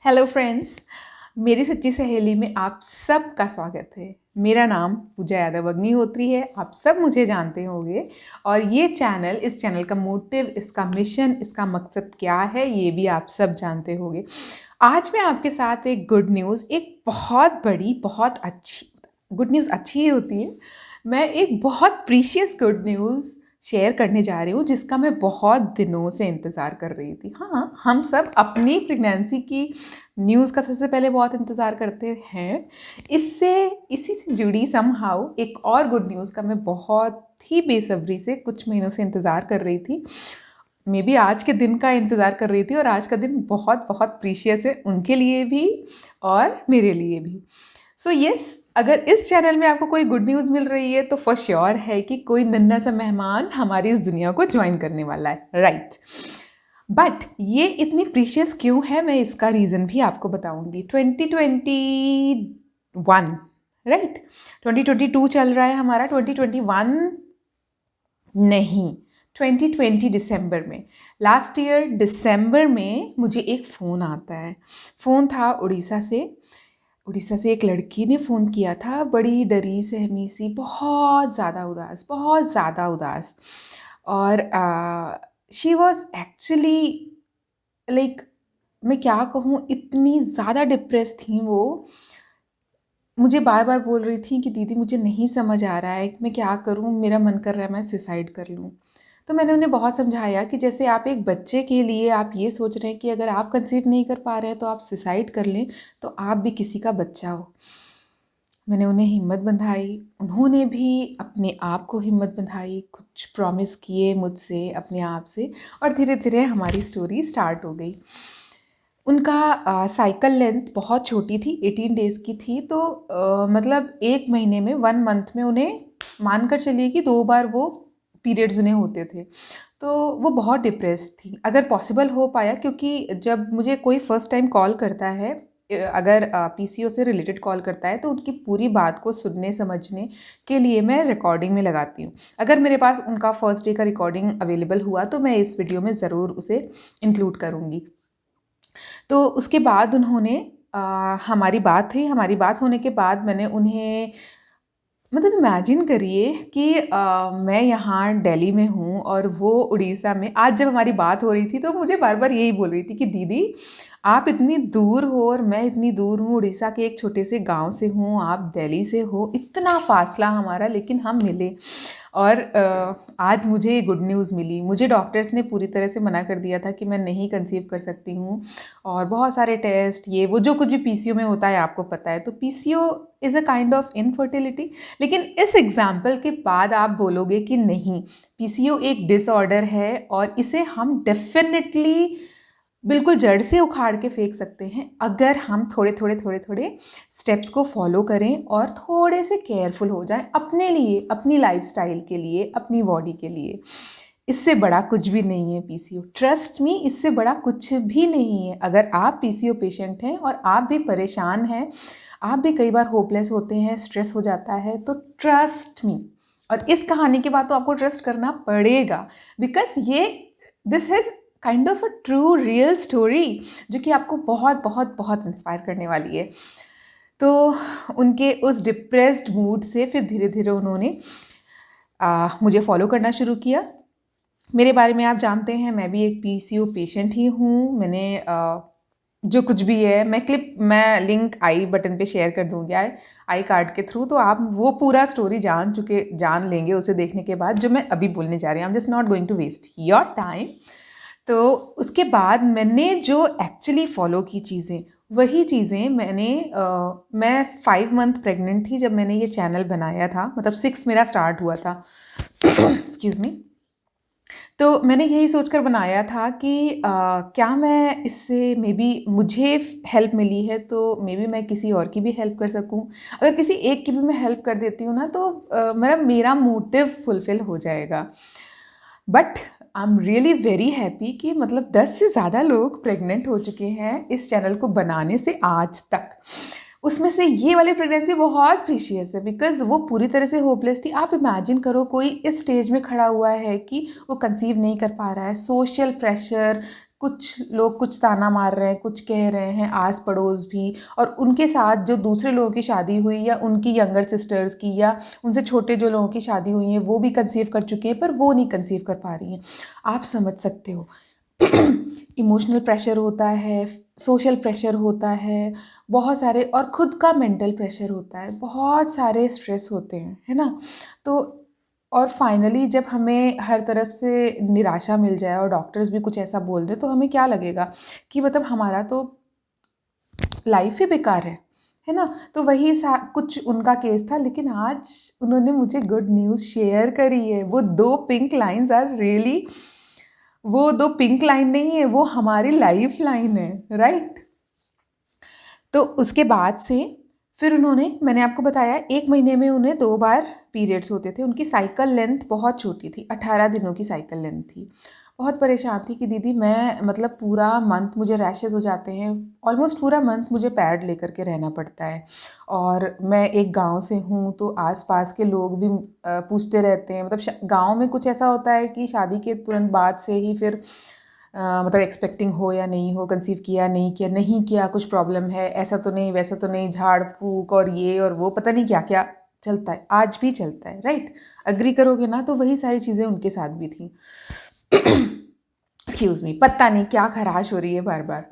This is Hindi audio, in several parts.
हेलो फ्रेंड्स, मेरी सच्ची सहेली में आप सबका स्वागत है। मेरा नाम पूजा यादव अग्निहोत्री है। आप सब मुझे जानते होंगे और इस चैनल का मोटिव, इसका मिशन, इसका मकसद क्या है, ये भी आप सब जानते होंगे। आज मैं आपके साथ एक गुड न्यूज़, एक बहुत बड़ी, बहुत अच्छी गुड न्यूज़ अच्छी ही होती है। मैं एक बहुत प्रीशियस गुड न्यूज़ शेयर करने जा रही हूँ जिसका मैं बहुत दिनों से इंतज़ार कर रही थी। हाँ, हम सब अपनी प्रेगनेंसी की न्यूज़ का सबसे पहले बहुत इंतज़ार करते हैं। इसी से जुड़ी समहाउ एक और गुड न्यूज़ का मैं बहुत ही बेसब्री से कुछ महीनों से इंतज़ार कर रही थी। मे बी आज के दिन का इंतज़ार कर रही थी और आज का दिन बहुत बहुत प्रीशियस है उनके लिए भी और मेरे लिए भी। सो यस, अगर इस चैनल में आपको कोई गुड न्यूज़ मिल रही है तो फॉर श्योर है कि कोई नन्हा सा मेहमान हमारी इस दुनिया को ज्वाइन करने वाला है, राइट। बट ये इतनी प्रीशियस क्यों है, मैं इसका रीज़न भी आपको बताऊंगी। 2021, राइट, 2022 चल रहा है हमारा। 2021 नहीं, 2020 दिसंबर में, लास्ट ईयर दिसंबर में मुझे एक फ़ोन आता है। फ़ोन था उड़ीसा से एक लड़की ने फ़ोन किया था, बड़ी डरी सहमी सी, बहुत ज़्यादा उदास। और शी वॉज एक्चुअली लाइक, मैं क्या कहूँ, इतनी ज़्यादा डिप्रेस थी वो। मुझे बार बार बोल रही थी कि दीदी मुझे नहीं समझ आ रहा है कि मैं क्या करूँ, मेरा मन कर रहा है मैं सुसाइड कर लूँ। तो मैंने उन्हें बहुत समझाया कि जैसे आप एक बच्चे के लिए आप ये सोच रहे हैं कि अगर आप कंसीव नहीं कर पा रहे हैं तो आप सुसाइड कर लें, तो आप भी किसी का बच्चा हो। मैंने उन्हें हिम्मत बंधाई, उन्होंने भी अपने आप को हिम्मत बंधाई, कुछ प्रॉमिस किए मुझसे अपने आप से, और धीरे धीरे हमारी स्टोरी स्टार्ट हो गई। उनका साइकिल लेंथ बहुत छोटी थी, 18 डेज़ की थी। तो मतलब एक महीने में, 1 मंथ में उन्हें मानकर चलिए कि 2 बार वो पीरियड्स उन्हें होते थे। तो वो बहुत डिप्रेस्ड थी। अगर पॉसिबल हो पाया, क्योंकि जब मुझे कोई फ़र्स्ट टाइम कॉल करता है, अगर पीसीओ से रिलेटेड कॉल करता है, तो उनकी पूरी बात को सुनने समझने के लिए मैं रिकॉर्डिंग में लगाती हूँ। अगर मेरे पास उनका फर्स्ट डे का रिकॉर्डिंग अवेलेबल हुआ तो मैं इस वीडियो में ज़रूर उसे इंक्लूड करूँगी। तो उसके बाद उन्होंने हमारी बात होने के बाद मैंने उन्हें, मतलब इमेजिन करिए कि मैं यहाँ दिल्ली में हूँ और वो उड़ीसा में। आज जब हमारी बात हो रही थी तो मुझे बार बार यही बोल रही थी कि दीदी आप इतनी दूर हो और मैं इतनी दूर हूँ, उड़ीसा के एक छोटे से गांव से हूँ, आप दिल्ली से हो, इतना फासला हमारा, लेकिन हम मिले। और आज मुझे ये गुड न्यूज़ मिली। मुझे डॉक्टर्स ने पूरी तरह से मना कर दिया था कि मैं नहीं कंसीव कर सकती हूँ, और बहुत सारे टेस्ट, ये वो जो कुछ भी पीसीओ में होता है आपको पता है। तो PCO is a kind of infertility. लेकिन इस एग्जाम्पल के बाद आप बोलोगे कि नहीं, पीसीओ एक डिसऑर्डर है और इसे हम डेफिनेटली बिल्कुल जड़ से उखाड़ के फेंक सकते हैं अगर हम थोड़े स्टेप्स को फॉलो करें और थोड़े से केयरफुल हो जाएं अपने लिए, अपनी लाइफस्टाइल के लिए, अपनी बॉडी के लिए। इससे बड़ा कुछ भी नहीं है पीसीओ, ट्रस्ट मी, इससे बड़ा कुछ भी नहीं है। अगर आप पीसीओ पेशेंट हैं और आप भी परेशान हैं, आप भी कई बार होपलेस होते हैं, स्ट्रेस हो जाता है, तो ट्रस्ट मी, और इस कहानी के बाद तो आपको ट्रस्ट करना पड़ेगा, because this has kind of a true real story जो कि आपको बहुत बहुत बहुत इंस्पायर करने वाली है। तो उनके उस डिप्रेस्ड मूड से फिर धीरे धीरे उन्होंने मुझे फॉलो करना शुरू किया। मेरे बारे में आप जानते हैं, मैं भी एक पीसीओ पेशेंट ही हूँ। मैंने जो कुछ भी है, मैं लिंक आई बटन पे शेयर कर दूँगी, आई कार्ड के थ्रू, तो आप वो पूरा स्टोरी जान लेंगे उसे देखने के बाद, जो मैं अभी बोलने जा रही हूँ। I am just not going to waste your time. तो उसके बाद मैंने जो एक्चुअली फॉलो की चीज़ें, वही चीज़ें मैं 5 मंथ प्रेग्नेंट थी जब मैंने ये चैनल बनाया था, मतलब 6 मेरा स्टार्ट हुआ था। Excuse me. तो मैंने यही सोचकर बनाया था कि क्या मैं इससे, मे बी मुझे हेल्प मिली है तो मे बी मैं किसी और की भी हेल्प कर सकूं। अगर किसी एक की भी मैं हेल्प कर देती हूँ ना, तो मेरा मोटिव फुलफिल हो जाएगा। But I am really very happy कि मतलब 10 से ज़्यादा लोग प्रेग्नेंट हो चुके हैं इस चैनल को बनाने से आज तक। उसमें से ये वाली प्रेगनेंसी बहुत प्रीशियस है, बिकॉज वो पूरी तरह से होपलेस थी। आप इमेजिन करो, कोई इस स्टेज में खड़ा हुआ है कि वो कंसीव नहीं कर पा रहा है, सोशल प्रेशर, कुछ लोग कुछ ताना मार रहे हैं, कुछ कह रहे हैं, आस पड़ोस भी, और उनके साथ जो दूसरे लोगों की शादी हुई या उनकी यंगर सिस्टर्स की या उनसे छोटे जो लोगों की शादी हुई हैं वो भी कंसीव कर चुकी हैं पर वो नहीं कंसीव कर पा रही हैं। आप समझ सकते हो इमोशनल प्रेशर होता है, सोशल प्रेशर होता है, बहुत सारे, और ख़ुद का मेंटल प्रेशर होता है, बहुत सारे स्ट्रेस होते हैं, है ना। तो और फाइनली जब हमें हर तरफ से निराशा मिल जाए और डॉक्टर्स भी कुछ ऐसा बोल दें तो हमें क्या लगेगा कि मतलब हमारा तो लाइफ ही बेकार है ना। तो वही कुछ उनका केस था, लेकिन आज उन्होंने मुझे गुड न्यूज़ शेयर करी है। वो 2 पिंक लाइन्स आर रियली, वो 2 पिंक लाइन नहीं है, वो हमारी लाइफ लाइन है, राइट। तो उसके बाद से फिर उन्होंने, मैंने आपको बताया 1 महीने में उन्हें 2 बार पीरियड्स होते थे। उनकी साइकिल लेंथ बहुत छोटी थी, 18 दिनों की साइकिल लेंथ थी। बहुत परेशान थी कि दीदी मैं मतलब पूरा मंथ मुझे रैशेज़ हो जाते हैं, ऑलमोस्ट पूरा मंथ मुझे पैड लेकर के रहना पड़ता है, और मैं एक गांव से हूँ तो आसपास के लोग भी पूछते रहते हैं। मतलब गांव में कुछ ऐसा होता है कि शादी के तुरंत बाद से ही फिर मतलब एक्सपेक्टिंग हो या नहीं हो, कंसीव किया नहीं किया, कुछ प्रॉब्लम है, ऐसा तो नहीं वैसा तो नहीं, झाड़ फूक और ये और वो, पता नहीं क्या क्या चलता है, आज भी चलता है, राइट। अग्री करोगे ना। तो वही सारी चीज़ें उनके साथ भी थी। एक्सक्यूज़ मी, पता नहीं क्या खराश हो रही है बार बार।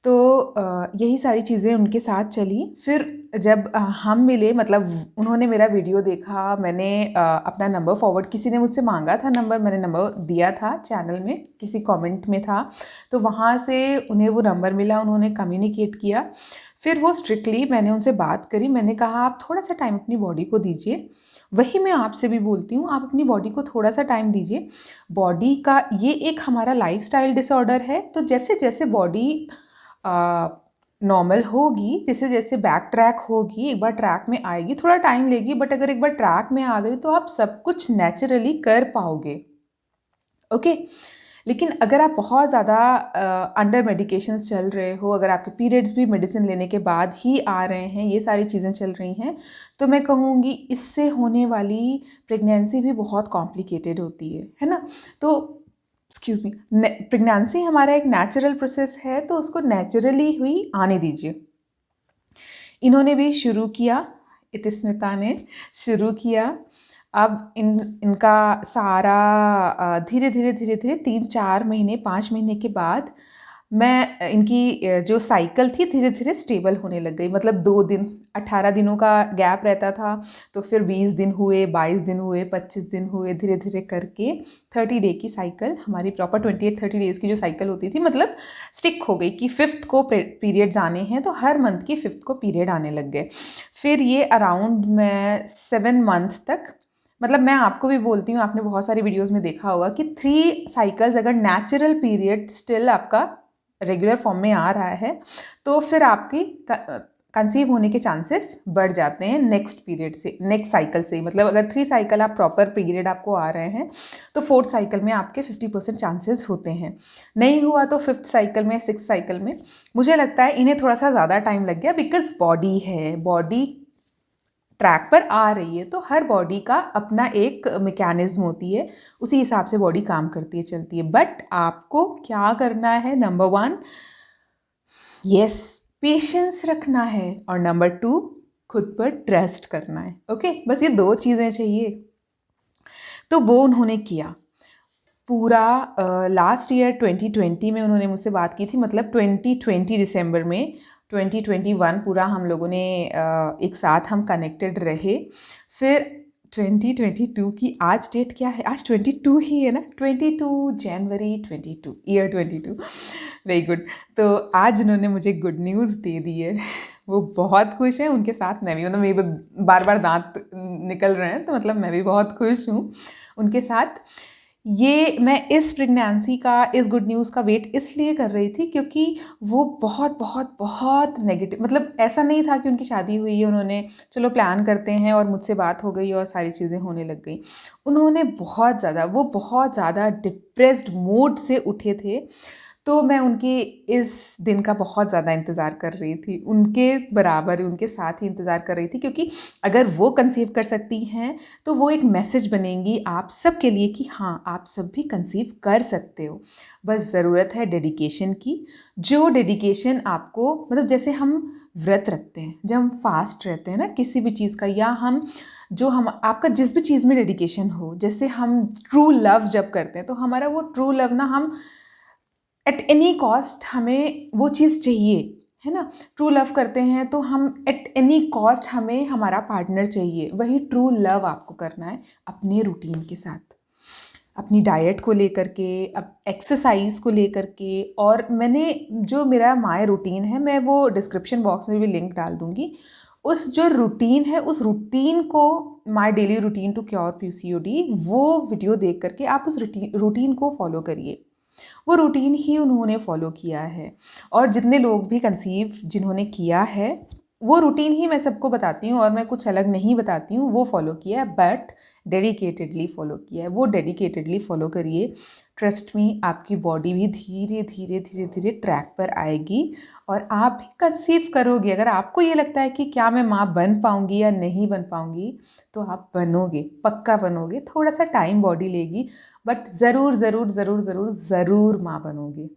तो यही सारी चीज़ें उनके साथ चली। फिर जब हम मिले, मतलब उन्होंने मेरा वीडियो देखा, मैंने अपना नंबर फॉरवर्ड, किसी ने मुझसे मांगा था नंबर, मैंने नंबर दिया था चैनल में, किसी कमेंट में था, तो वहाँ से उन्हें वो नंबर मिला, उन्होंने कम्युनिकेट किया। फिर वो स्ट्रिक्टली, मैंने उनसे बात करी, मैंने कहा आप थोड़ा सा टाइम अपनी बॉडी को दीजिए। वही मैं आपसे भी बोलती हूँ, आप अपनी बॉडी को थोड़ा सा टाइम दीजिए। बॉडी का ये एक हमारा लाइफस्टाइल डिसऑर्डर है, तो जैसे जैसे बॉडी नॉर्मल होगी, जैसे जैसे बैक ट्रैक होगी, एक बार ट्रैक में आएगी, थोड़ा टाइम लेगी, बट अगर एक बार ट्रैक में आ गई तो आप सब कुछ नेचुरली कर पाओगे, ओके। लेकिन अगर आप बहुत ज़्यादा अंडर मेडिकेशंस चल रहे हो, अगर आपके पीरियड्स भी मेडिसिन लेने के बाद ही आ रहे हैं, ये सारी चीज़ें चल रही हैं, तो मैं कहूँगी इससे होने वाली प्रेगनेंसी भी बहुत कॉम्प्लिकेटेड होती है ना। तो एक्सक्यूज़ मी, प्रेगनेंसी हमारा एक नेचुरल प्रोसेस है, तो उसको नेचुरली हुई आने दीजिए। इन्होंने भी शुरू किया, इतिस्मिता ने शुरू किया। अब इनका सारा धीरे धीरे 3-4 महीने 5 महीने के बाद मैं इनकी जो साइकिल थी धीरे धीरे स्टेबल होने लग गई। मतलब 2 दिन, 18 दिनों का गैप रहता था, तो फिर 20 दिन हुए, 22 दिन हुए, 25 दिन हुए, धीरे धीरे करके 30 डे की साइकिल, हमारी प्रॉपर 28-30 डेज़ की जो साइकिल होती थी, मतलब स्टिक हो गई कि 5th को पीरियड्स आने हैं, तो हर मंथ की 5th को पीरियड आने लग गए। फिर ये अराउंड मैं 7 मंथ तक, मतलब मैं आपको भी बोलती हूँ, आपने बहुत सारी वीडियोस में देखा होगा कि 3 साइकिल्स अगर नेचुरल पीरियड स्टिल आपका रेगुलर फॉर्म में आ रहा है, तो फिर आपकी कंसीव होने के चांसेस बढ़ जाते हैं नेक्स्ट पीरियड से, नेक्स्ट साइकिल से। मतलब अगर 3 साइकिल आप प्रॉपर पीरियड आपको आ रहे हैं, तो 4th साइकिल में आपके 50% चांसेस होते हैं। नहीं हुआ तो 5th साइकिल में, 6th साइकिल में। मुझे लगता है इन्हें थोड़ा सा ज़्यादा टाइम लग गया, बिकॉज बॉडी है, बॉडी ट्रैक पर आ रही है, तो हर बॉडी का अपना एक मैकेनिज्म होती है, उसी हिसाब से बॉडी काम करती है, चलती है। बट आपको क्या करना है, नंबर 1 यस पेशेंस रखना है, और नंबर 2 खुद पर ट्रस्ट करना है, ओके। बस ये 2 चीज़ें चाहिए। तो वो उन्होंने किया पूरा। लास्ट ईयर 2020 में उन्होंने मुझसे बात की थी, मतलब 2020 दिसंबर में, 2021 पूरा हम लोगों ने एक साथ हम कनेक्टेड रहे। फिर 2022 की आज डेट क्या है, आज 22 ही है ना, 22 जनवरी 22, ईयर 22, वेरी गुड। तो आज उन्होंने मुझे गुड न्यूज़ दे दी है। वो बहुत खुश हैं, उनके साथ मैं भी, मतलब मेरे बार बार दांत निकल रहे हैं, तो मतलब मैं भी बहुत खुश हूँ उनके साथ। ये मैं इस प्रेगनेंसी का, इस गुड न्यूज़ का वेट इसलिए कर रही थी क्योंकि वो बहुत बहुत बहुत नेगेटिव, मतलब ऐसा नहीं था कि उनकी शादी हुई है, उन्होंने चलो प्लान करते हैं और मुझसे बात हो गई और सारी चीज़ें होने लग गई। उन्होंने बहुत ज़्यादा डिप्रेस्ड मोड से उठे थे। तो मैं उनके इस दिन का बहुत ज़्यादा इंतज़ार कर रही थी, उनके बराबर उनके साथ ही इंतज़ार कर रही थी, क्योंकि अगर वो कंसीव कर सकती हैं तो वो एक मैसेज बनेंगी आप सब के लिए कि हाँ आप सब भी कंसीव कर सकते हो। बस ज़रूरत है डेडिकेशन की, जो डेडिकेशन आपको मतलब जैसे हम व्रत रखते हैं, जब हम फास्ट रहते हैं ना किसी भी चीज़ का, या हम जो हम आपका जिस भी चीज़ में डेडिकेशन हो, जैसे हम ट्रू लव जब करते हैं तो हमारा वो ट्रू लव ना, हम एट एनी कॉस्ट हमें वो चीज़ चाहिए, है ना। ट्रू लव करते हैं तो हम एट एनी कॉस्ट हमें हमारा पार्टनर चाहिए। वही ट्रू लव आपको करना है अपने रूटीन के साथ, अपनी डाइट को लेकर के, अब एक्सरसाइज को लेकर के। और मैंने जो मेरा माय रूटीन है, मैं वो डिस्क्रिप्शन बॉक्स में भी लिंक डाल दूँगी। उस जो रूटीन है, उस रूटीन को, my daily routine to cure PCOD, वो वीडियो देख करके आप उस रूटीन को फॉलो करिए। वो रूटीन ही उन्होंने फॉलो किया है, और जितने लोग भी कंसीव जिन्होंने किया है वो रूटीन ही मैं सबको बताती हूँ, और मैं कुछ अलग नहीं बताती हूँ। वो फॉलो किया है, बट डेडिकेटेडली फॉलो किया है। वो डेडिकेटेडली फॉलो करिए, ट्रस्ट मी, आपकी बॉडी भी धीरे धीरे धीरे धीरे ट्रैक पर आएगी और आप भी कंसीव करोगे। अगर आपको ये लगता है कि क्या मैं माँ बन पाऊँगी या नहीं बन पाऊँगी, तो आप बनोगे, पक्का बनोगे। थोड़ा सा टाइम बॉडी लेगी, बट ज़रूर ज़रूर ज़रूर ज़रूर ज़रूर माँ बनोगे।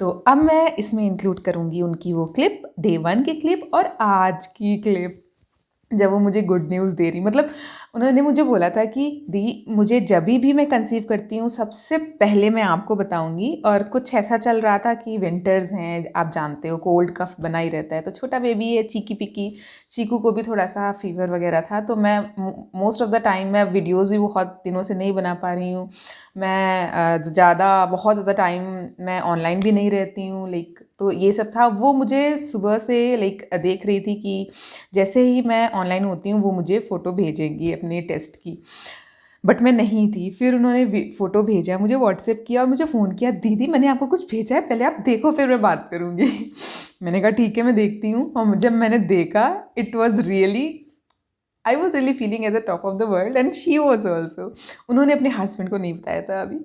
तो अब मैं इसमें इंक्लूड करूँगी उनकी वो क्लिप, डे 1 की क्लिप और आज की क्लिप, जब वो मुझे गुड न्यूज़ दे रही। मतलब उन्होंने मुझे बोला था कि दी, मुझे जब भी मैं कंसीव करती हूँ सबसे पहले मैं आपको बताऊँगी। और कुछ ऐसा चल रहा था कि विंटर्स हैं, आप जानते हो कोल्ड कफ बना ही रहता है, तो छोटा बेबी है, चीकी पिकी, चीकू को भी थोड़ा सा फीवर वगैरह था। तो मैं मोस्ट ऑफ द टाइम मैं वीडियोज़ भी बहुत दिनों से नहीं बना पा रही हूँ। मैं बहुत ज़्यादा टाइम मैं ऑनलाइन भी नहीं रहती हूँ, लाइक। तो ये सब था। वो मुझे सुबह से लाइक देख रही थी कि जैसे ही मैं ऑनलाइन होती हूँ वो मुझे फ़ोटो भेजेंगी अपने टेस्ट की, बट मैं नहीं थी। फिर उन्होंने फ़ोटो भेजा, मुझे व्हाट्सएप किया और मुझे फ़ोन किया, दीदी मैंने आपको कुछ भेजा है, पहले आप देखो फिर मैं बात करूँगी। मैंने कहा ठीक है मैं देखती हूँ। और जब मैंने देखा, it was really, I was really feeling at the top of the world, and she was also. उन्होंने अपने हस्बैंड को नहीं बताया था अभी,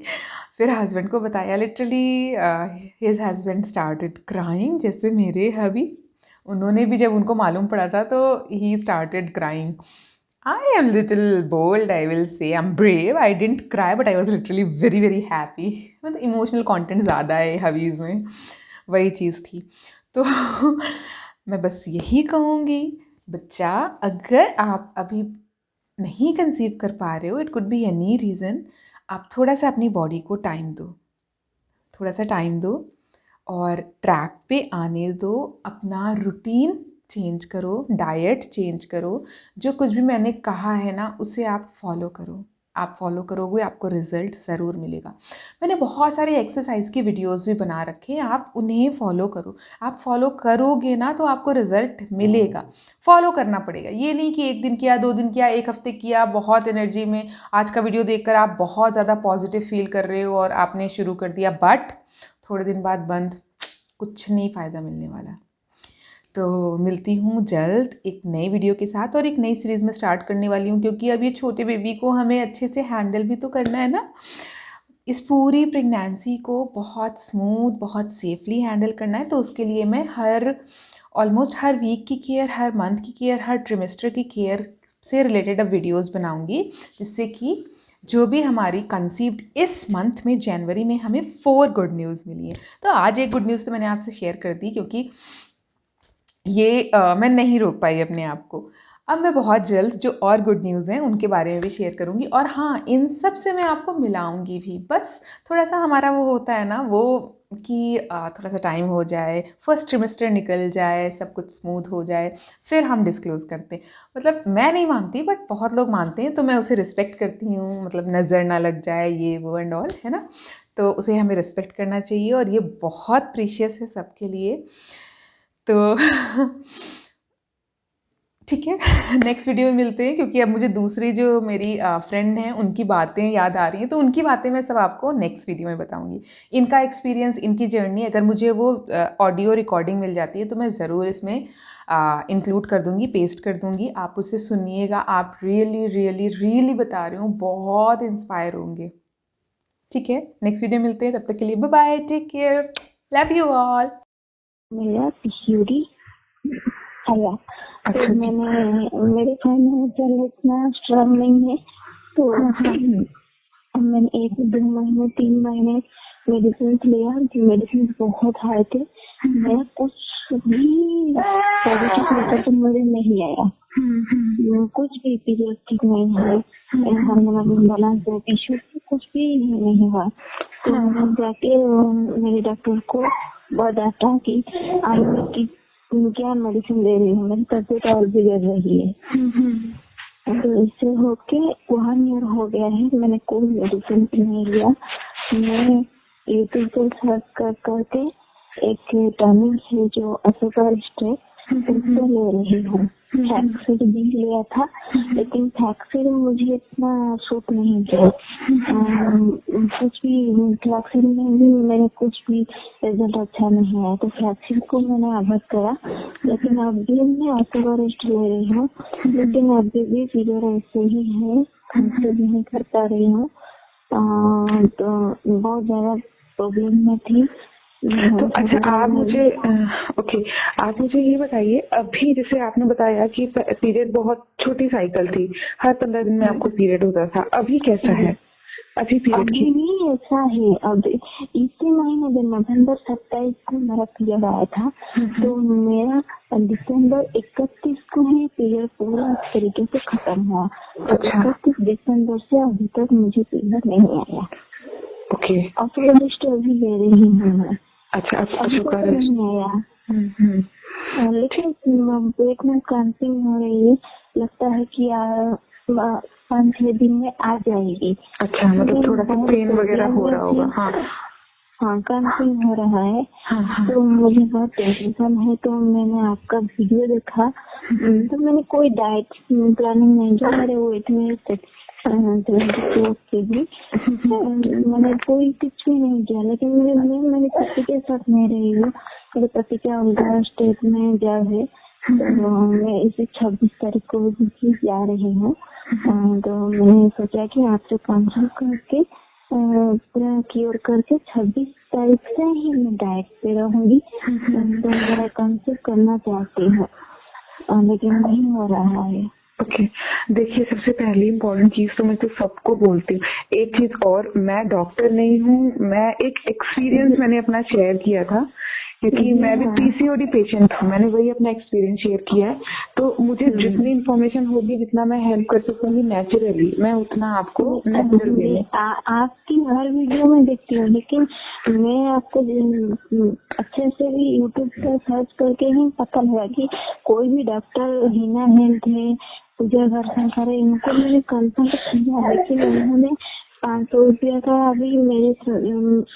फिर हस्बैंड को बताया। Literally his husband started crying, जैसे मेरे हबी, उन्होंने भी जब उनको मालूम पड़ा था तो ही started crying. I am little bold, I will say I am brave, I didn't cry, but I was literally very very happy. मतलब इमोशनल कॉन्टेंट ज़्यादा है हबीज़ में, वही चीज़ थी। तो मैं बस यही कहूँगी, बच्चा, अगर आप अभी नहीं कंसीव कर पा रहे हो, it could be any reason, आप थोड़ा सा अपनी बॉडी को टाइम दो, थोड़ा सा टाइम दो और ट्रैक पे आने दो। अपना रूटीन चेंज करो, डाइट चेंज करो, जो कुछ भी मैंने कहा है ना उसे आप फॉलो करो। आप फॉलो करोगे, आपको रिज़ल्ट ज़रूर मिलेगा। मैंने बहुत सारे एक्सरसाइज की वीडियोस भी बना रखे हैं, आप उन्हें फॉलो करो। आप फॉलो करोगे ना तो आपको रिज़ल्ट मिलेगा। फॉलो करना पड़ेगा, ये नहीं कि एक दिन किया, 2 दिन किया, 1 हफ्ते किया, बहुत एनर्जी में आज का वीडियो देखकर आप बहुत ज़्यादा पॉजिटिव फील कर रहे हो और आपने शुरू कर दिया, बट थोड़े दिन बाद बंद, कुछ नहीं फ़ायदा मिलने वाला। तो मिलती हूँ जल्द एक नई वीडियो के साथ, और एक नई सीरीज़ में स्टार्ट करने वाली हूँ, क्योंकि अब ये छोटे बेबी को हमें अच्छे से हैंडल भी तो करना है ना। इस पूरी प्रेगनेंसी को बहुत स्मूथ, बहुत सेफली हैंडल करना है। तो उसके लिए मैं ऑलमोस्ट हर वीक की केयर, हर मंथ की केयर, हर ट्रिमेस्टर की केयर से रिलेटेड अब वीडियोज़ बनाऊँगी, जिससे कि जो भी हमारी कंसीव्ड इस मंथ में, जनवरी में, हमें 4 गुड न्यूज़ मिली है। तो आज एक गुड न्यूज़ तो मैंने आपसे शेयर कर दी, क्योंकि ये मैं नहीं रोक पाई अपने आप को। अब मैं बहुत जल्द जो और गुड न्यूज़ हैं उनके बारे में भी शेयर करूँगी, और हाँ, इन सब से मैं आपको मिलाऊँगी भी। बस थोड़ा सा हमारा वो होता है ना, वो कि थोड़ा सा टाइम हो जाए, फर्स्ट ट्रिमेस्टर निकल जाए, सब कुछ स्मूथ हो जाए, फिर हम डिस्क्लोज़ करते हैं। मतलब मैं नहीं मानती, बट बहुत लोग मानते हैं, तो मैं उसे रिस्पेक्ट करती हूँ। मतलब नज़र ना लग जाए, ये वो एंड ऑल, है ना। तो उसे हमें रिस्पेक्ट करना चाहिए, और ये बहुत प्रीशियस है सबके लिए। तो ठीक है, नेक्स्ट वीडियो में मिलते हैं, क्योंकि अब मुझे दूसरी जो मेरी फ्रेंड हैं उनकी बातें याद आ रही हैं, तो उनकी बातें मैं सब आपको नेक्स्ट वीडियो में बताऊंगी। इनका एक्सपीरियंस, इनकी जर्नी, अगर मुझे वो ऑडियो रिकॉर्डिंग मिल जाती है तो मैं ज़रूर इसमें इंक्लूड कर दूंगी, पेस्ट कर दूंगी। आप उसे सुनिएगा, आप रियली रियली रियली बता रही हूँ, बहुत इंस्पायर होंगे। ठीक है, नेक्स्ट वीडियो मिलते हैं, तब तक के लिए bye bye, take care. Love you all. मेरा पीसीओडी आया तो अच्छा मेरे फाइनेंशियल इतना स्ट्रांग नहीं है, तो मैंने 1-2 महीने 3 महीने मेडिसिन लिया। मेडिसिन बहुत हाई थे, मेरा कुछ भी पॉजिटिव रिजल्ट मुझे नहीं आया, कुछ भी पीरियड ठीक नहीं है, हार्मोनल बैलेंस इश्यू कुछ भी नहीं हुआ। तो मैंने जाके मेरे डॉक्टर को बताया कि आप क्या मेडिसिन दे रही हूँ, मेरी तबीयत और बिगड़ रही है। तो इससे होके 1 ईयर हो गया है, मैंने कोई मेडिसिन नहीं लिया। मैं यूट्यूब पर सर्च करके एक टॉनिक है जो अशोकारिष्ट है, उसको ले रही हूँ। फ्लैक्सीड भी लिया था, लेकिन फ्लैक्सीड मुझे इतना सूट नहीं किया। कुछ भी फ्लैक्सीड में भी मेरे कुछ भी रिजल्ट अच्छा नहीं आया, तो फ्लैक्सीड को मैंने अवॉइड करा। लेकिन अब भी मैं अशोकारिष्ट ले रही हूँ, लेकिन अभी भी पीरियड ऐसे ही है, कंट्रोल नहीं कर पा रही हूँ। तो बहुत ज्यादा प्रॉब्लम में थी। तो अच्छा आप मुझे ये बताइए, अभी जैसे आपने बताया कि पीरियड बहुत छोटी साइकिल थी, हर 15 दिन में आपको पीरियड होता था, अभी कैसा है? अभी पीरियड अभी भी ऐसा है। अब इसी महीने नवंबर 27 को मेरा पीरियड आया था, तो मेरा दिसंबर 31 को ही पीरियड पूरा तरीके से खत्म हुआ। 31 दिसंबर से अभी तक मुझे पीरियड नहीं आया। ओके, अशोकारिष्ट अभी ले रही हूँ मैं। अच्छा अशोकारिष्ट नहीं आया, लेकिन पेट में क्रैम्पिंग हो रही है, लगता है कि 5-6 दिन में आ जाएगी। अच्छा, मतलब थोड़ा सा पेन वगैरह हो रहा होगा। हाँ, क्रैम्पिंग हो रहा है। तो मुझे बहुत टेंशन है, तो मैंने आपका वीडियो देखा, तो मैंने कोई डाइट प्लानिंग नहीं किया। मेरे वेट में 72 kg, मैंने कोई कुछ भी नहीं किया। लेकिन मेरे पति के साथ नहीं रही हूँ, मेरे पति का उनका स्टेट में जॉब है, तो मैं इसे 26 तारीख को भी जा रही हूँ। तो मैंने सोचा कि आपसे कंसल्ट करके पूरा क्योर करके 26 तारीख से ही मैं डाइट पे रहूंगी। तो मेरा कंसल्ट करना चाहती हूँ, लेकिन नहीं हो रहा है। ओके, देखिए सबसे पहली इम्पोर्टेंट चीज तो मैं तो सबको बोलती हूँ, एक चीज और, मैं डॉक्टर नहीं हूँ, मैं एक एक्सपीरियंस मैंने अपना शेयर किया था, क्योंकि मैं भी पीसीओडी पेशेंट हूँ, मैंने वही अपना एक्सपीरियंस शेयर किया है। तो मुझे जितनी इन्फॉर्मेशन होगी, जितना मैं हेल्प कर सकूंगी नेचुरली, मैं उतना आपको नेचुरली आपकी हर वीडियो में देखती हूँ, लेकिन मैं आपको अच्छे से भी यूट्यूब पर सर्च करके ही पता लगा कि कोई भी डॉक्टर हिना हेल्थ है, पूजा घर है, इनको मैंने कंसल्ट किया, लेकिन उन्होंने 500 रुपया का अभी मेरे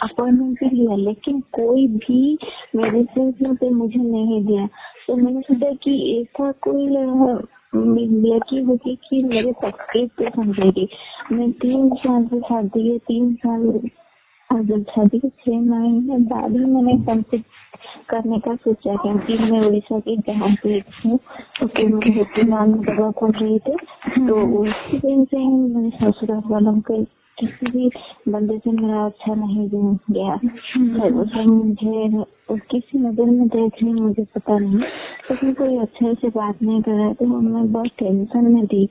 अपॉइंटमेंट भी लिया, लेकिन कोई भी मेडिसिन पे मुझे नहीं दिया। तो मैंने सोचा कि ऐसा कोई लड़की होगी कि मेरे तकलीफ को समझेगी। मैं 3 साल से शादी है, 3 साल और जब शादी के 6 महीने बाद ही मैंने कंसल्ट करने का सोचा, क्योंकि मैं उड़ीसा की जहाँ पे हूँ, नाम दवा खोल रही थी, तो उसी दिन से ही मेरे ससुराल वालों के किसी भी बंदे से मेरा अच्छा नहीं गया। मुझे किसी नजर में देख रही, मुझे पता नहीं, लेकिन कोई अच्छे से बात नहीं कर रहा, तो मैं बहुत टेंशन में थी।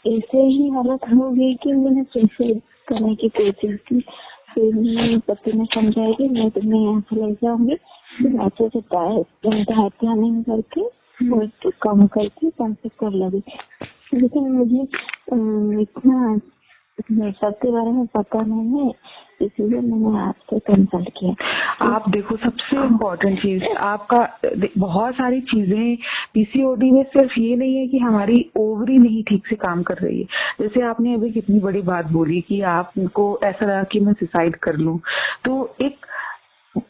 ऐसे ही हालत हो गई कि मैंने सुसाइड करने की कोशिश की। फिर मेरे पति ने समझाया कि मैं तुम्हें यहाँ से ले जाऊंगी, फिर अच्छे से डाइट प्लानिंग करके वेट कम करके कंसल्ट कर लगी। लेकिन मुझे इतना सबके बारे में पता नहीं है, इसीलिए मैंने आपसे कंसल्ट किया। आप देखो, सबसे इम्पोर्टेंट चीज आपका, बहुत सारी चीजें पीसीओडी में सिर्फ ये नहीं है कि हमारी ओवरी नहीं ठीक से काम कर रही है। जैसे आपने अभी कितनी बड़ी बात बोली कि आपको ऐसा लगा कि मैं सुसाइड कर लूं, तो एक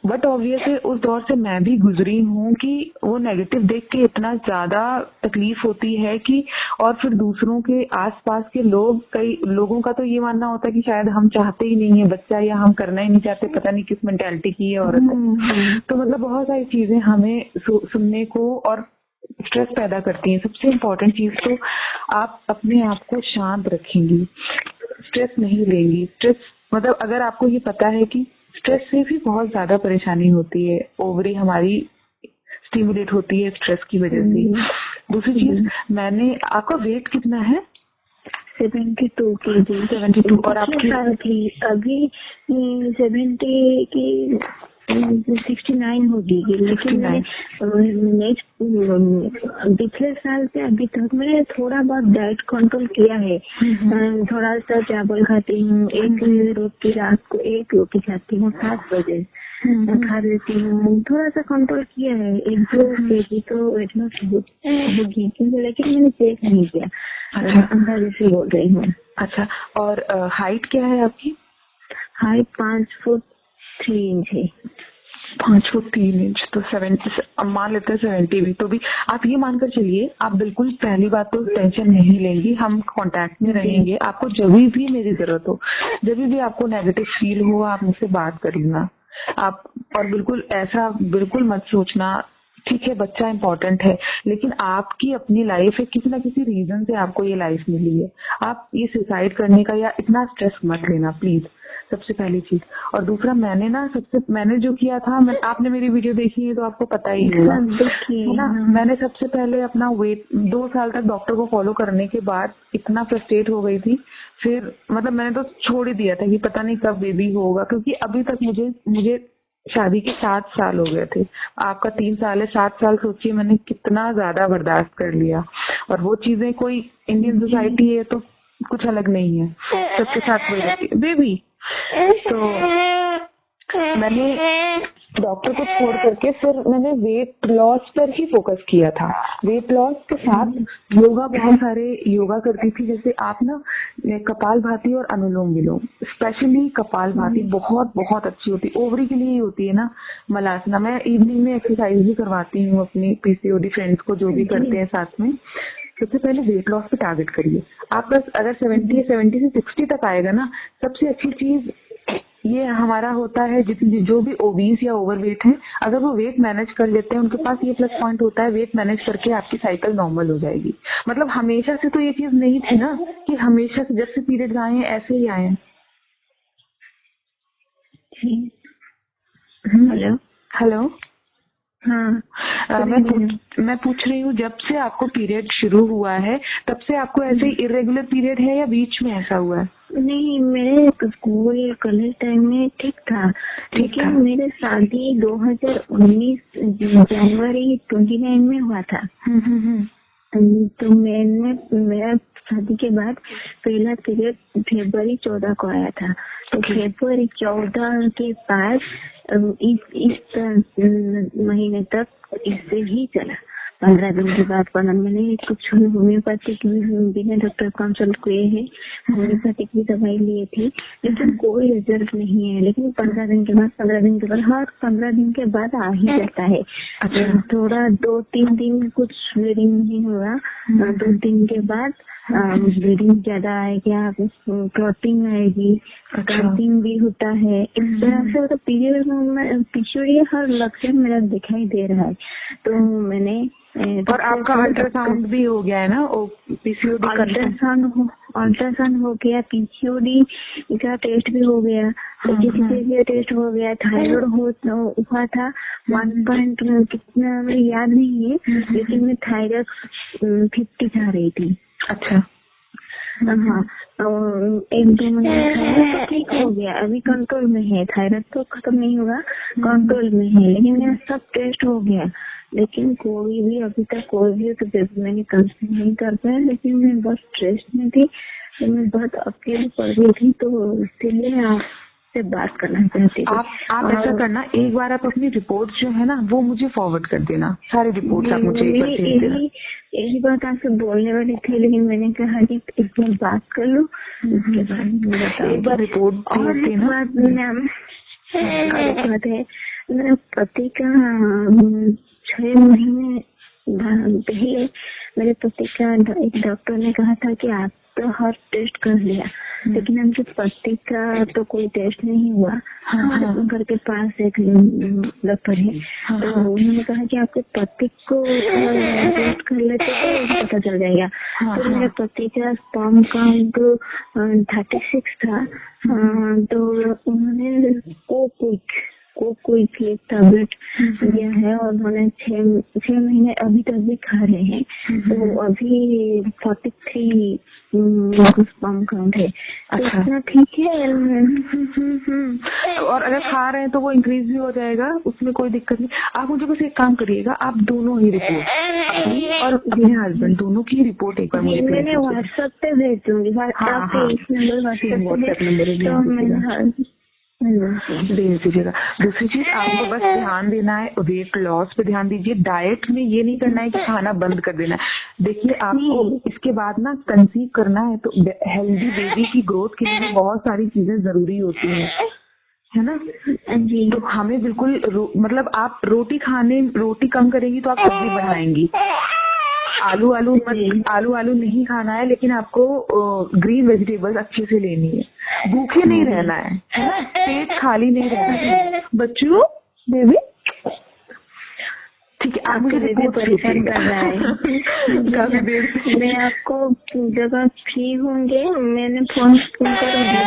बट ऑब्वियसली उस दौर से मैं भी गुजरी हूँ कि वो नेगेटिव देख के इतना ज्यादा तकलीफ होती है कि, और फिर दूसरों के आसपास के लोग, कई लोगों का तो ये मानना होता है कि शायद हम चाहते ही नहीं है बच्चा, या हम करना ही नहीं चाहते, पता नहीं किस मेंटालिटी की है औरत है। तो मतलब बहुत सारी चीजें हमें सुनने को और स्ट्रेस पैदा करती हैं। सबसे इम्पोर्टेंट चीज तो आप अपने आप को शांत रखेंगी, स्ट्रेस नहीं लेंगी। स्ट्रेस मतलब अगर आपको ये पता है कि स्ट्रेस से भी बहुत ज्यादा परेशानी होती है, ओवरी हमारी स्टिमुलेट होती है स्ट्रेस की वजह से। दूसरी चीज, मैंने आपका वेट कितना है? 72 kg। 72। और आपकी थी अभी 70 की 69 होगी, लेकिन नेक्स्ट पिछले साल से अभी तक मैंने थोड़ा बहुत डाइट कंट्रोल किया है। थोड़ा सा चावल खाती हूँ, एक रोटी रात को 1 रोटी खाती हूँ 7 बजे खा लेती हूँ, थोड़ा सा कंट्रोल किया है। 1-2 kg तो वेट लॉस होगी, लेकिन मैंने चेक नहीं किया। अंदाजे से बोल रही हूँ। अच्छा, और हाइट क्या है आपकी? हाइट 5 फुट 3 इंच है। 5 फुट 3 इंच, तो 70, मान लेते हैं 70 भी, तो भी आप ये मानकर चलिए, आप बिल्कुल पहली बात तो टेंशन नहीं लेंगी, हम कांटेक्ट में रहेंगे। आपको जब भी मेरी जरूरत हो, जब भी आपको नेगेटिव फील हो, आप मुझसे बात कर लेना आप। और बिल्कुल ऐसा बिल्कुल मत सोचना, ठीक है बच्चा इम्पोर्टेंट है, लेकिन आपकी अपनी लाइफ है, किसी ना किसी रीजन से आपको ये लाइफ मिली है। आप ये सुसाइड करने का या इतना स्ट्रेस मत लेना प्लीज, सबसे पहली चीज। और दूसरा, मैंने जो किया था, आपने मेरी वीडियो देखी है तो आपको पता ही होगा, है ना। मैंने सबसे पहले अपना वेट 2 साल तक डॉक्टर को फॉलो करने के बाद इतना फ्रस्ट्रेट हो गई थी, फिर मतलब मैंने तो छोड़ ही दिया था कि पता नहीं कब बेबी होगा, क्योंकि अभी तक मुझे शादी के 7 साल हो गए थे। आपका 3 साल है, 7 साल सोचिए मैंने कितना ज्यादा बर्दाश्त कर लिया। और वो चीजें कोई इंडियन सोसाइटी है तो कुछ अलग नहीं है, सबके साथ वही रहती है बेबी। तो मैंने डॉक्टर को छोड़ करके फिर मैंने वेट लॉस पर ही फोकस किया था। वेट लॉस के साथ योगा, बहुत सारे योगा करती थी, जैसे आप ना कपालभाति और अनुलोम विलोम, स्पेशली कपालभाति बहुत बहुत अच्छी होती है, ओवरी के लिए ही होती है ना। मलासना, मैं इवनिंग में एक्सरसाइज भी करवाती हूँ अपनी पीसीओडी फ्रेंड्स को, जो भी करते हैं साथ में। सबसे पहले वेट लॉस पे टारगेट करिए। आप बस अगर 70 से 60 तक आएगा ना, सबसे अच्छी चीज ये हमारा होता है, जो भी ओबीस या ओवरवेट है, अगर वो वेट मैनेज कर लेते हैं, उनके पास ये प्लस पॉइंट होता है, वेट मैनेज करके आपकी साइकिल नॉर्मल हो जाएगी। मतलब हमेशा से तो ये चीज नहीं थी ना कि हमेशा से जब से पीरियड्स आए हैं ऐसे ही आए हैं। हेलो हेलो, हाँ, मैं पूछ रही हूँ, जब से आपको पीरियड शुरू हुआ है तब से आपको ऐसे ही इरेगुलर पीरियड है या बीच में ऐसा हुआ है? नहीं, मेरे स्कूल कॉलेज टाइम में ठीक था, लेकिन मेरे शादी 2019 जनवरी 29 में हुआ था। तो मेरा शादी के बाद पहला पीरियड फरवरी 14 को आया था। तो फरवरी 14 के बाद इस महीने तक इससे ही चला। 15 दिन के बाद मैंने कुछ होम्योपैथिक बिना डॉक्टर कंसल्ट किए हैं, होम्योपैथिक की दवाई ली थी, लेकिन कोई रिजल्ट नहीं है। लेकिन 15 दिन के बाद हर 15 दिन के बाद आ ही जाता है। थोड़ा 2-3 दिन कुछ ब्लीडिंग नहीं हुआ, 2 दिन के बाद ब्लीडिंग ज्यादा आएगी, क्लॉटिंग आएगी, क्लॉटिंग भी होता है। इस तरह से पीरियड में पिछड़ी हर लक्षण मेरा दिखाई दे रहा है। तो मैंने और आपका अल्ट्रासाउंड भी हो गया है ना, पीसीओडी का अल्ट्रासाउंड हो गया, पीसीओडी का टेस्ट भी हो गया, टेस्ट हो गया, थायराइड हुआ था 1 पॉइंट कितना मुझे याद नहीं है, लेकिन मैं थायराइड 50 जा रही थी। अच्छा, हाँ, 1-2 महीने तो ठीक हो गया, अभी कंट्रोल में है। थायराइड तो खत्म नहीं होगा, कंट्रोल में है, लेकिन मेरा सब टेस्ट हो गया, लेकिन कोई भी अभी तक तो मैंने कंसल्ट नहीं कर पाया। लेकिन मैं बहुत स्ट्रेस में थी, तो मैं बहुत अकेली पड़ गई थी, तो इसलिए आपसे बात करना चाहती थी। आप ऐसा करना, एक बार आप अपनी रिपोर्ट जो है ना वो मुझे फॉरवर्ड कर देना, सारी रिपोर्ट आप मुझे एक बार भेज देना। यही बात आपसे बोलने वाली थी, लेकिन मैंने कहा कि एक बार बात कर लो, उसके बाद एक बार रिपोर्ट भेज देना। बात है, मेरे पति का 6 महीने पहले मेरे पति का एक डॉक्टर ने कहा था कि आप तो हर टेस्ट कर लिया, लेकिन उनके पति का तो कोई टेस्ट नहीं हुआ। घर के पास एक डॉक्टर है, तो उन्होंने कहा कि आपके पति को टेस्ट कर लेते तो पता चल जाएगा। तो मेरे पति का स्पर्म काउंट 36 था, तो उन्होंने कोई टैबलेट दिया है और उन्होंने 6 महीने अभी तक भी खा रहे हैं, तो अभी 43 स्पर्म काउंट है। तो इतना ठीक है। और अगर खा रहे हैं तो वो इंक्रीज भी हो जाएगा, उसमें कोई दिक्कत नहीं। आप मुझे बस एक काम करिएगा, आप दोनों ही रिपोर्ट, अपनी और अपने हस्बैंड दोनों की रिपोर्ट एक बार मुझे मैंने व्हाट्सएप पे भेज दूंगी। इस नंबर व्हाट्सएप नंबर दे दीजिएगा। दूसरी चीज, आपको बस ध्यान देना है, वेट लॉस पे ध्यान दीजिए। डाइट में ये नहीं करना है कि खाना बंद कर देना है। देखिए, आपको इसके बाद ना कंसीव करना है, तो हेल्दी बेबी की ग्रोथ के लिए बहुत सारी चीजें जरूरी होती हैं, है ना जी। तो हमें बिल्कुल मतलब आप रोटी कम करेंगी तो आप सब्जी बढ़ाएंगी। आलू नहीं खाना है, लेकिन आपको ग्रीन वेजिटेबल्स अच्छे से लेनी है। भूखे नहीं रहना है ना, पेट खाली नहीं रहना है। बच्चों, बेबी ठीक है, आप मुझे रिपोर्ट परेशान कर रहा है। काफी देर से मैं आपको जब आप फ्री होंगे मैंने फोन करूँगी,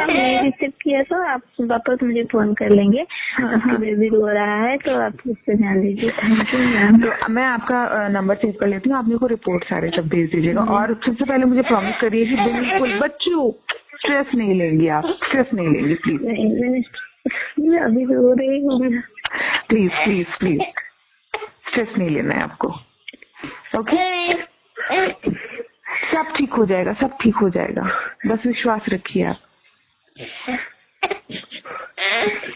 नहीं रिसीव किया तो आप वापस मुझे फोन कर लेंगे। आपकी बेबी रो रहा है तो आप उस पर ध्यान दीजिए। Thank you ma'am. तो मैं आपका नंबर सेव कर लेती हूँ, आप मेरे को रिपोर्ट सारे सब भेज दीजिएगा। और सबसे पहले मुझे प्रॉमिस करिए कि बिल्कुल बच्चों स्ट्रेस नहीं लेंगी, आप स्ट्रेस नहीं लेंगी प्लीज। मैं अभी रो रही हूँ। प्लीज प्लीज प्लीज स्ट्रेस नहीं लेना है आपको, ओके? सब ठीक हो जाएगा, सब ठीक हो जाएगा, बस विश्वास रखिए आप।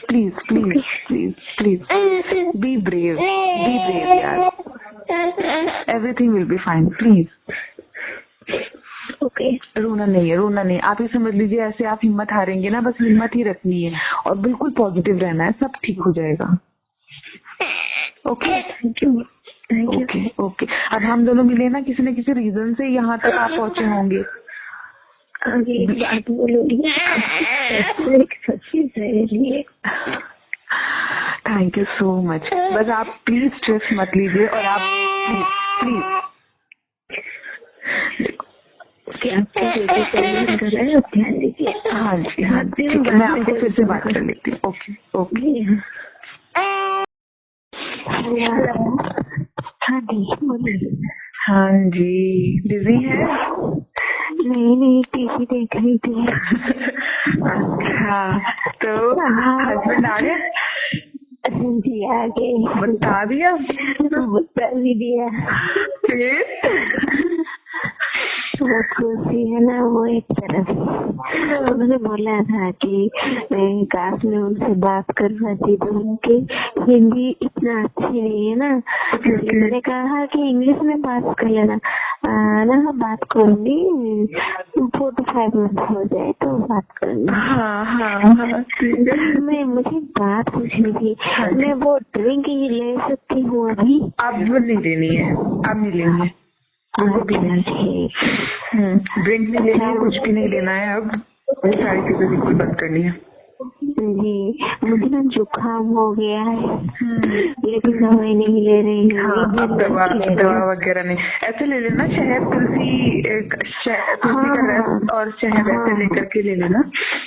Please please please please be brave यार, everything will be fine, please. Okay रोना नहीं। आप ये समझ लीजिए, ऐसे आप हिम्मत हारेंगे ना, बस हिम्मत ही रखनी है और बिल्कुल पॉजिटिव रहना है, सब ठीक हो जाएगा। Okay, thank you. ओके। अब हम दोनों मिले ना किसी न किसी रीजन से यहाँ तक आप पहुँचे होंगे। आगे एक बात बोलोगी, सच्ची सहेली। Thank you so much. बस आप प्लीज स्ट्रेस मत लीजिए और आप प्लीज ध्यान दीजिए। हाँ जी, मैं आपको फिर से बात कर लेती हूँ। ओके। हाँ जी बोलिए। हाँ जी, बिजी है? नहीं टीवी देख रही थी। अच्छा, तो हस्बैंड आ गया? जी आ गए। बता दिया? बता भी दिया। वो खुशी है ना, वो एक तरफ उन्होंने बोला था कि काश में उनसे बात कर पाती, तो उनकी हिंदी इतना अच्छी नहीं है ना। मैंने कहा कि इंग्लिश में बात कर लेना ना, बात करूंगी 4 to 5 मिनट हो जाए तो बात करूंगी। हाँ मैं मुझे बात पूछनी थी, मैं वो ड्रिंक ही ले सकती हूँ अभी? अब नहीं लेनी है, अब नहीं लेनी है। ड्रिंक नहीं लेनी है, कुछ भी नहीं लेना है, अब ये सारी चीजें बिल्कुल बंद करनी है। जी मुझे ना जुकाम हो गया है, लेकिन दवाई नहीं ले रही हूँ। हाँ, दवा वगैरह नहीं, ऐसे ले लेना, शहद तुलसी का रस और शहद ऐसे लेकर के ले लेना।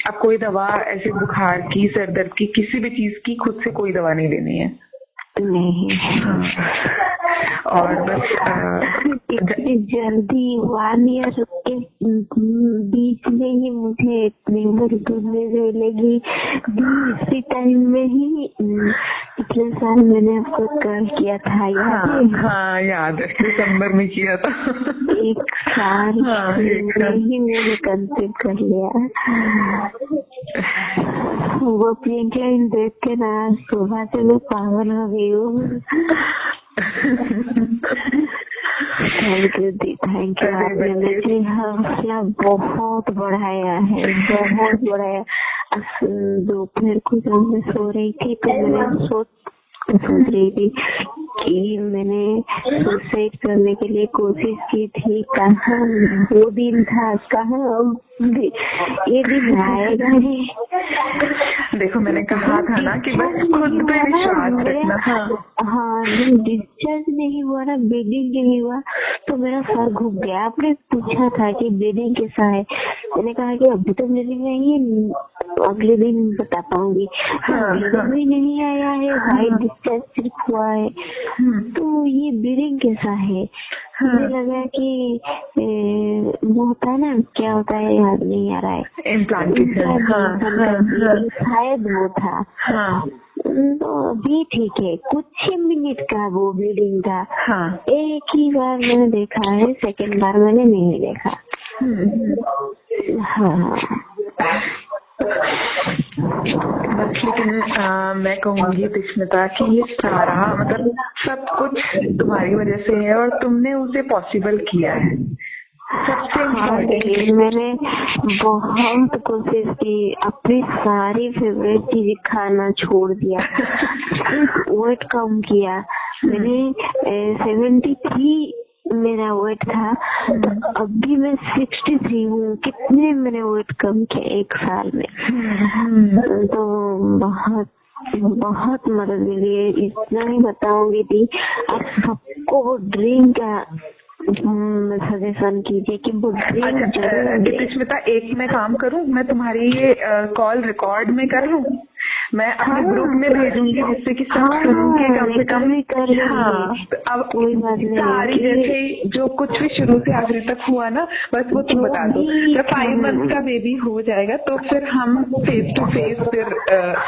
अब कोई दवा ऐसे बुखार की, सर दर्द की, किसी भी चीज की खुद से कोई दवा नहीं लेनी है। नहीं और बस इतनी जल्दी 1 ईयर के बीच में ही मुझे इतनी बड़ी गुजरे लगी। इसी टाइम में ही पिछले साल मैंने आपको कॉल किया था, याद है? हाँ याद है, दिसंबर में किया था। 1 साल में ही मैंने कंसीव कर लिया। वो प्रिंट लाइन देख के ना सुबह से मैं पागल हो गई हूँ। Thank you the, thank you. आपने मेरी हौसला बहुत बढ़ाया है, बहुत बढ़ाया। दोपहर को जब मैं सो रही थी तो मैंने सोच रही थी कि मैंने सुसाइड करने के लिए कोशिश की थी, कहाँ वो दिन था, कहाँ ये दिन आएगा ही। देखो मैंने कहा था ना कि बस खुद पे विश्वास रखना। हाँ, डिस्चार्ज नहीं हुआ ना, ब्लीडिंग नहीं हुआ तो मेरा सर घूम गया। आपने पूछा था कि ब्लीडिंग कैसा है, मैंने कहा कि अभी तो ब्लीडिंग नहीं है, अगले दिन बता पाऊंगी। ब्लीडिंग भी नहीं आया है, वाइट डिस्चार्ज सिर्फ हुआ है, तो ये ब्लीडिंग कैसा है। मुझे लगा कि वो होता है ना, क्या होता है याद नहीं आ रहा है, इम्प्लांटेशन, शायद वो था। तो अभी ठीक है, कुछ मिनट का वो ब्लीडिंग था। एक ही बार मैंने देखा है, सेकंड बार मैंने नहीं देखा। हाँ बस लेकिन मैं कहूँगी सुष्मिता कि ये सारा मतलब सब कुछ तुम्हारी वजह से है और तुमने उसे पॉसिबल किया है। सबसे इम्पोर्टेंट, मैंने बहुत कोशिश की, अपनी सारी फेवरेट चीज खाना छोड़ दिया, वेट कम किया। मैंने 73 मेरा वेट था, तो अभी मैं 63 हूँ। कितने मैंने वेट कम किया एक साल में। तो बहुत बहुत मदद मिली है। इतना ही बताऊंगी थी, आप सबको वो ड्रिंक का सजेशन कीजिए कि वो ड्रिंक जरूर। सुष्मिता एक मैं काम करूँ, मैं तुम्हारी ये कॉल रिकॉर्ड में कर लूँ, मैं अपने ग्रुप में भेजूंगी जिससे कि सब सुन के कम से कम। अब कोई बात नहीं, सारी जैसे जो कुछ भी शुरू से आखिर तक हुआ ना, बस वो तुम बता दो। जब 5 मंथ का बेबी हो जाएगा तो फिर हम फेस टू फेस फिर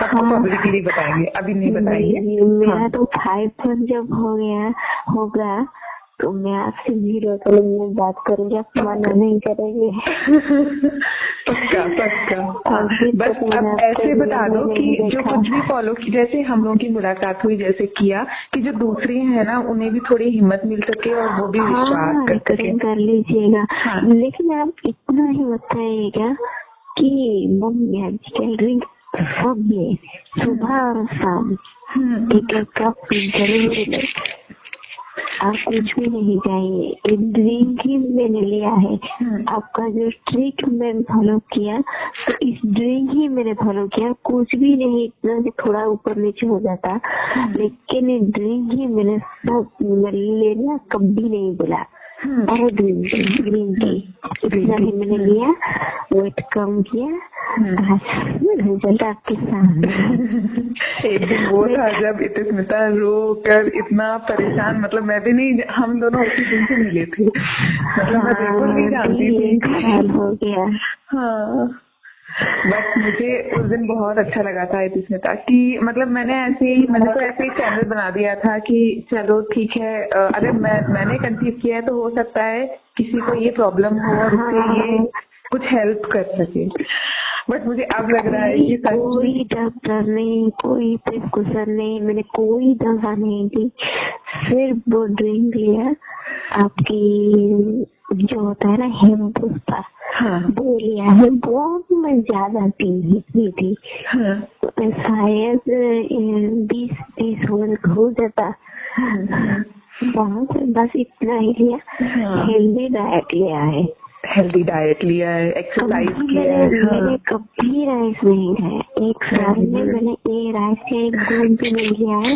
सबको पब्लिकली बताएंगे, अभी नहीं बताएंगे। मेरा तो 5 मंथ जब होगा तो मैं आपसे वीडियो कॉलिंग में बात करूंगी, आप मना नहीं करेंगे। पक्का। बस अब ऐसे बता दो कि जो कुछ भी फॉलो की, जैसे हम लोगों की मुलाकात हुई, जैसे किया कि जो दूसरे हैं ना उन्हें भी थोड़ी हिम्मत मिल सके और वो भी विश्वास कर लीजिएगा। लेकिन आप इतना ही बताइएगा कि वो मैजिकल ड्रिंक सब ले, सुबह और शाम एक कप जरूर ले। आप कुछ भी नहीं चाहिए, एक ड्रिंक ही मैंने लिया है। आपका जो ट्रिक मैंने फॉलो किया, तो इस ड्रिंक ही मैंने फॉलो किया, कुछ भी नहीं, इतना भी थोड़ा ऊपर नीचे हो जाता, लेकिन ड्रिंक ही मैंने सब लेना कभी नहीं बोला। अरे ग्रीन टी इतना ही मैंने लिया, वेट कम किया, रिजल्ट आपके सामने। एक दिन वो था जब स्मिता रो कर इतना परेशान, मतलब मैं भी नहीं, हम दोनों उसी दिन से मिले थे, मतलब मैं बिल्कुल नहीं जानती थी। हो गया। हाँ, बट मुझे उस दिन बहुत अच्छा लगा था स्मिता कि मतलब मैंने तो ऐसे ही चैनल बना दिया था कि चलो ठीक है, अगर मैंने कंसीव किया है तो हो सकता है किसी को ये प्रॉब्लम हो और उससे ये कुछ हेल्प कर सके। बट मुझे अब लग रहा है कि कोई डॉक्टर नहीं, कोई प्रिस्क्रिप्शन नहीं, मैंने कोई दवा नहीं दी, सिर्फ वो ड्रिंक लिया, आपकी जो होता है ना हेमपुष्पा, वो लिया है। बहुत मैं ज्यादा पी थी, शायद 20 हो जाता, बस इतना ही लिया। हेल्दी डाइट लिया है, एक्सरसाइज किया है। मैंने कभी राइस नहीं खाया, एक साल में मैंने एक राइस का एक दूध भी नहीं लिया है।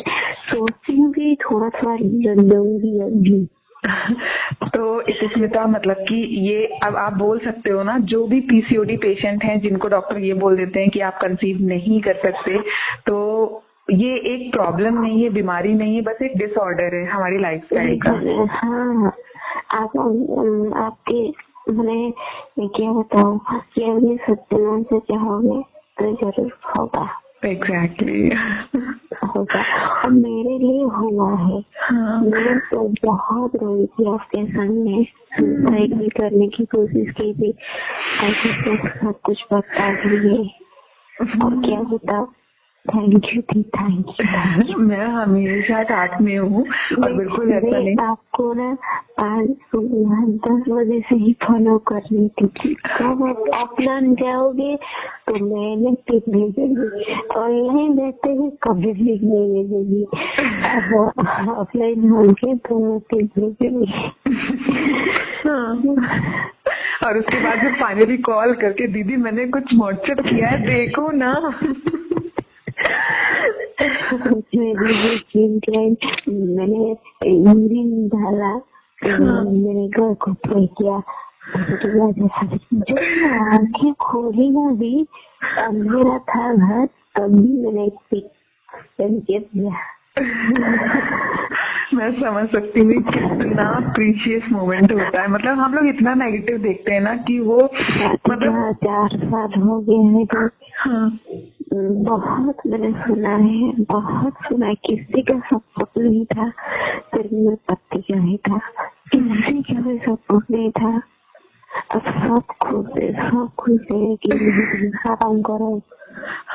सोचती हूँ कि थोड़ा लूंगी अभी। तो स्मिता मतलब कि ये अब आप बोल सकते हो ना, जो भी पीसीओडी पेशेंट हैं जिनको डॉक्टर ये बोल देते हैं कि आप कंसीव नहीं कर सकते, तो ये एक प्रॉब्लम नहीं है, बीमारी नहीं है, बस एक डिसऑर्डर है हमारी लाइफस्टाइल का। हाँ, आपके मैंने क्या बताऊँ कि अभी सत्यनारायण से चाहोगे तो जरूर होगा। एग्जैक्टली होगा, और मेरे लिए हुआ है। मैं तो बहुत रोई थी आपके सामने, सुसाइड भी करने की कोशिश की थी, ऐसे सब कुछ बता दिए। और क्या बताओ, thank you the, thank you. मैं हमेशा साथ में हूँ और बिल्कुल ऐसा नहीं। आपको ना आज सुबह 10 बजे से ही फॉलो कर रही थी। कब आप ऑफलाइन जाओगे तो मैंने पिक भेजेगी, ऑनलाइन रहते हुए कभी पिक नहीं भेजेगी, अब ऑफलाइन होंगे तो मैं पिक भेजेगी। और उसके बाद फिर फाइनली कॉल करके दीदी मैंने कुछ व्हाट्सएप किया है देखो ना। मैंने यूरिन डाला, मैंने घर को प्रे किया, जो आंखें खोली ना भी अंधेरा था घर, तभी मैंने एक पिक दिया। मैं समझ सकती हूँ कितना प्रीशियस मोमेंट होता है। मतलब हम लोग इतना नेगेटिव देखते हैं ना कि वो मतलब 4 साल हो गए हैं तो हाँ बहुत मैंने सुना है, बहुत सुना है। किसी का सपोर्ट नहीं था, सिर्फ मेरे पति का ही था, किसी का भी सपोर्ट नहीं था। अब सब खुश है कि आराम करो,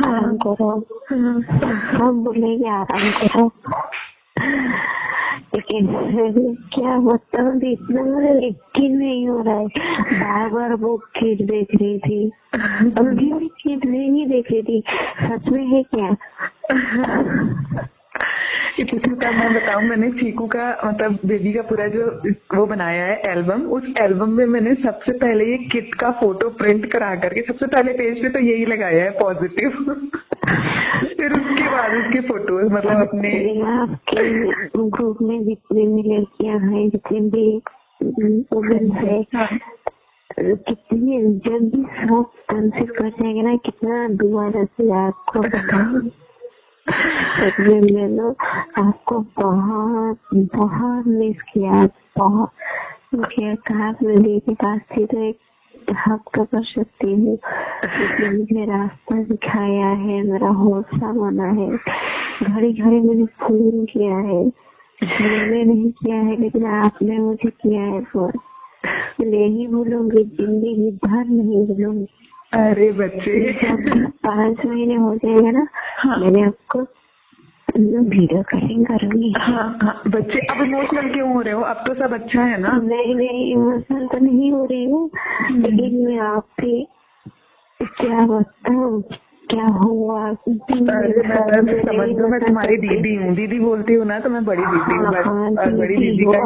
आराम करो, सब बोलेंगे आराम करो। लेकिन क्या बताऊँ, इतना यकीन नहीं हो रहा है। बार बार वो किड देख रही थी, अभी भी किड नहीं देख रही थी, सच में है क्या? चीकू का मैं बताऊं, मैंने चीकू का मतलब बेबी का पूरा जो वो बनाया है एल्बम, उस एल्बम में मैंने सबसे पहले ये किट का फोटो प्रिंट करा करके सबसे पहले पेज पे तो यही लगाया है पॉजिटिव। फिर उसके बाद उसके फोटोज मतलब अपने आपके ग्रुप में जितने भी लड़कियां हैं, जितने भी वुमेन है, कितनी जब भी सब कंसीव कर जाएंगे ना, कितना दुआ रहती है आपको बताऊं। मैंने आपको बहुत बहुत मिस किया, बहुत कहा मेरे के पास थी तो एक हफ्ता कर सकती हूँ, मुझे रास्ता दिखाया है, मेरा हौसला बना है, घड़ी घड़ी मैंने फोन किया है, मैंने नहीं किया है लेकिन आपने मुझे किया है फोन। यही बोलूंगी, जिंदगी भर नहीं बोलूंगी। अरे बच्चे 5 महीने हो जाएगा ना, हाँ। मैंने आपको वीडियो कॉलिंग करूंगी। हाँ, बच्चे अब इमोशनल क्यों हो रहे हो? अब तो सब अच्छा है ना? नहीं इमोशनल तो नहीं हो रही हूँ, लेकिन मैं आपसे क्या बताऊँ क्या हुआ। समझ लो मैं तुम्हारी दीदी हूँ, दीदी बोलती हूँ ना तो मैं बड़ी दीदी हूँ। और बड़ी दीदी का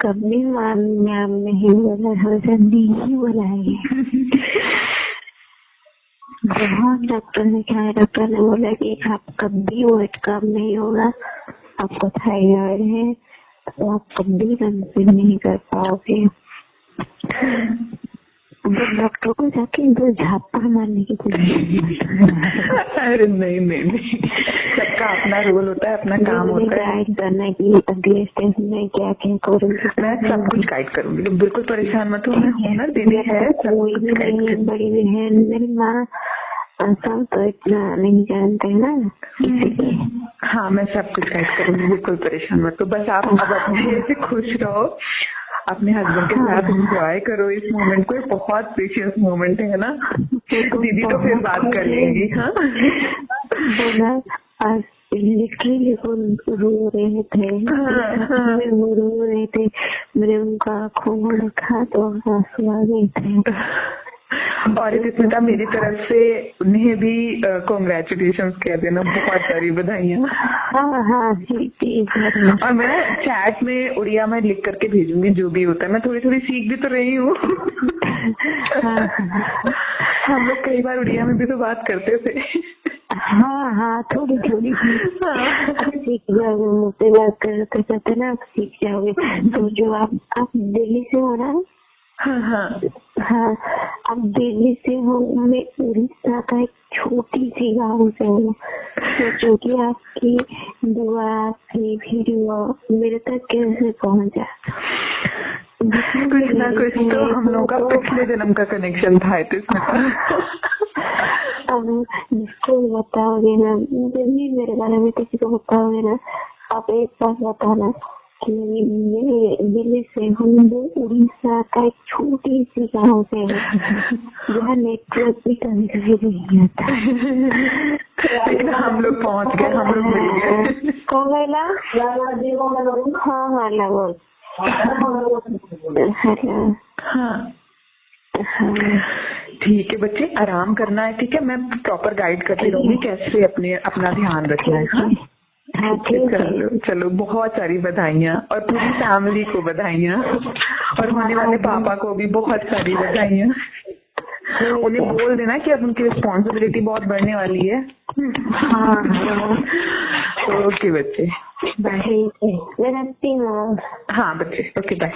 कभी मैम नहीं बोला, हमेशा दीदी बोला है। बहुत डॉक्टर ने कहा, डॉक्टर ने बोला कि आप कभी वेट कम नहीं होगा, आपको थायराइड है, तो आप कभी कंसीव नहीं कर पाओगे। डॉक्टर को जाके 2 झापा मारने की कोशिश। अरे नहीं, सबका अपना रोल होता है, अपना काम होता है। गाइड करना कि अगले स्टेज में क्या क्या करूँगी, मैं सब कुछ गाइड करूंगी, बिल्कुल परेशान मत हो। मैं हूँ ना, दीदी है, कोई भी नहीं, बड़ी बहन मेरी माँ सब तो इतना नहीं जानते है ना, इसलिए। हाँ, मैं सब कुछ गाइड करूंगी, बिल्कुल परेशान मत हो। बस आप अब अच्छे से खुश रहो, अपने हस्बैंड के साथ एंजॉय करो इस मोमेंट को। बहुत प्रीशियस मोमेंट है ना। दीदी तो फिर बात कर लेंगी। हाँ आज लिटरली रो रहे थे, वो रो रहे थे, मैंने उनका आँखों में देखा तो आंसू आ गए थे। और स्मिता मेरी तरफ से उन्हें भी कॉन्ग्रेचुलेशन कह देना, बहुत सारी बधाइयाँ। हाँ जी। और मैं चैट में उड़िया में लिख करके भेजूंगी जो भी होता है। मैं थोड़ी थोड़ी सीख भी तो रही हूँ। हम लोग कई बार उड़िया में भी तो बात करते थे। हाँ थोड़ी सीख जाओगे, मुझसे बात करते ना आप सीख जाओगे। तो जो आप दिल्ली से हो ना? हाँ, अब दिल्ली से हो, मैं उड़ीसा का एक छोटी सी गाँव से हूँ। सोचो कि आपकी दुआ, आपकी वीडियो मेरे तक कैसे पहुँचा। कुछ ना कुछ तो हम लोगों का पिछले जन्म का कनेक्शन था इसमें। अब जिसको बताओगे ना, जब भी मेरे बारे में किसी को बताओगे ना, आप एक बात बताना, मेरे दिल्ली से हम दो उड़ीसा का एक छोटी सी गाँव से जहाँ नेटवर्क भी कभी कभी नहीं आता। लेकिन हम लोग पहुंच गए, हम लोग मिल गए। कौन गैला? हाँ हाँ लगभग। हेलो हाँ ठीक है बच्चे, आराम करना है, ठीक है। मैं प्रॉपर गाइड करती रहूंगी कैसे अपना ध्यान रखना है। हाँ हाँ ठीक है। चलो चलो, बहुत सारी बधाइयाँ और पूरी फैमिली को बधाइयाँ और होने वाले पापा को भी बहुत सारी बधाइयाँ। उन्हें बोल देना कि अब उनकी रिस्पॉन्सिबिलिटी बहुत बढ़ने वाली है। हाँ ओके बच्चे, बाय। ठीक है, मैं रखती हूँ। हाँ बच्चे, ओके बाय।